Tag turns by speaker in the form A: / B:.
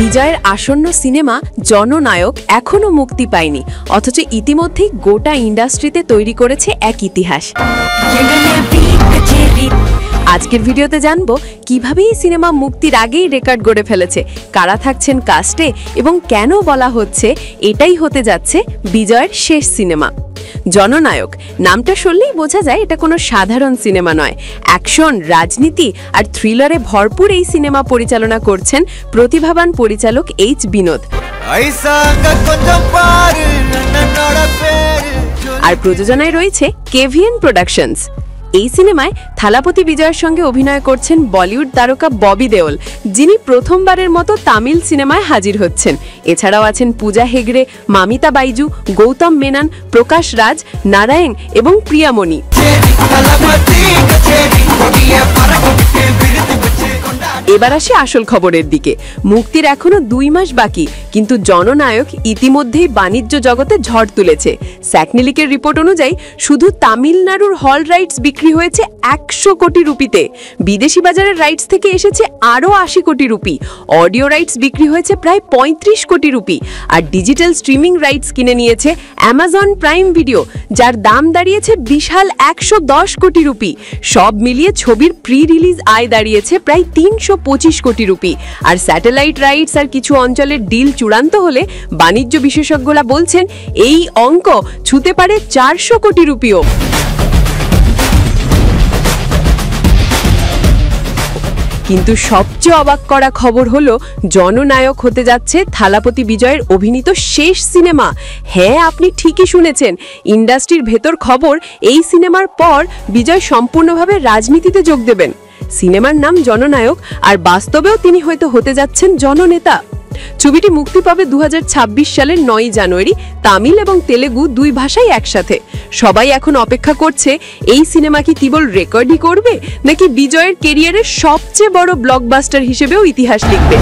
A: বিজয়ের আসন্ন সিনেমা জননায়ক এখনো মুক্তি পায়নি, অথচ ইতিমধ্যেই গোটা ইন্ডাস্ট্রিতে তৈরি করেছে এক ইতিহাস। আজকের ভিডিওতে জানবো কিভাবে এই সিনেমা মুক্তির আগেই রেকর্ড গড়ে ফেলেছে, কারা থাকছেন কাস্টে এবং কেন বলা হচ্ছে এটাই হতে যাচ্ছে বিজয়ের শেষ সিনেমা। জননায়ক নামটা শুনলেই বোঝা যায় এটা কোনো সাধারণ সিনেমা নয়। অ্যাকশন, রাজনীতি আর থ্রিলারে ভরপুর এই সিনেমা পরিচালনা করছেন প্রতিভাবান পরিচালক এইচ বিনোদ। আর প্রযোজনায় রয়েছে কেভিএন প্রোডাকশনস। এই সিনেমায় থালাপতি বিজয়ের সঙ্গে অভিনয় করছেন বলিউড তারকা ববি দেওল, যিনি প্রথমবারের মতো তামিল সিনেমায় হাজির হচ্ছেন। এছাড়াও আছেন পূজা হেগড়ে, মামিতা বাইজু, গৌতম মেনন, প্রকাশ রাজ, নারায়ণ এবং প্রিয়ামণি। এবার আসি আসল খবরের দিকে। মুক্তির এখনো 2 মাস বাকি, কিন্তু জননায়ক ইতিমধ্যেই বাণিজ্য জগতে ঝড় তুলেছে। স্যাকনিলিকের রিপোর্ট অনুযায়ী শুধু তামিলনাড়ুর হল রাইটস বিক্রি হয়েছে 100 কোটি রুপিতে। বিদেশি বাজারের রাইটস থেকে এসেছে আরও 80 কোটি রুপি। অডিও রাইটস বিক্রি হয়েছে প্রায় 35 কোটি রুপি। আর ডিজিটাল স্ট্রিমিং রাইটস কিনে নিয়েছে অ্যামাজন প্রাইম ভিডিও, যার দাম দাঁড়িয়েছে বিশাল 110 কোটি রুপি। সব মিলিয়ে ছবির প্রি রিলিজ আয় দাঁড়িয়েছে প্রায় 325 কোটি রুপি। আর স্যাটেলাইট রাইটস আর কিছু অঞ্চলের ডিল চূড়ান্ত হলে বাণিজ্য বিশেষজ্ঞরা বলছেন এই অঙ্ক ছুঁতে পারে 400 কোটি রুপিও। কিন্তু সবচেয়ে অবাক করা খবর হলো জননায়ক হতে যাচ্ছে থালাপতি বিজয়ের অভিনীত শেষ সিনেমা। হ্যাঁ, আপনি ঠিকই শুনেছেন, ইন্ডাস্ট্রির ভেতর খবর এই সিনেমার পর বিজয় সম্পূর্ণভাবে রাজনীতিতে যোগ দেবেন। সিনেমার নাম জননায়ক, আর বাস্তবেও তিনি হয়তো হতে যাচ্ছেন জননেতা। ছবিটি মুক্তি পাবে 2026 সালের 9 জানুয়ারি, তামিল এবং তেলেগু 2 ভাষায় একসাথে। সবাই এখন অপেক্ষা করছে এই সিনেমা কি কেবল রেকর্ডই করবে, নাকি বিজয়ের কেরিয়ারের সবচেয়ে বড় ব্লকবাস্টার হিসেবেও ইতিহাস লিখবে।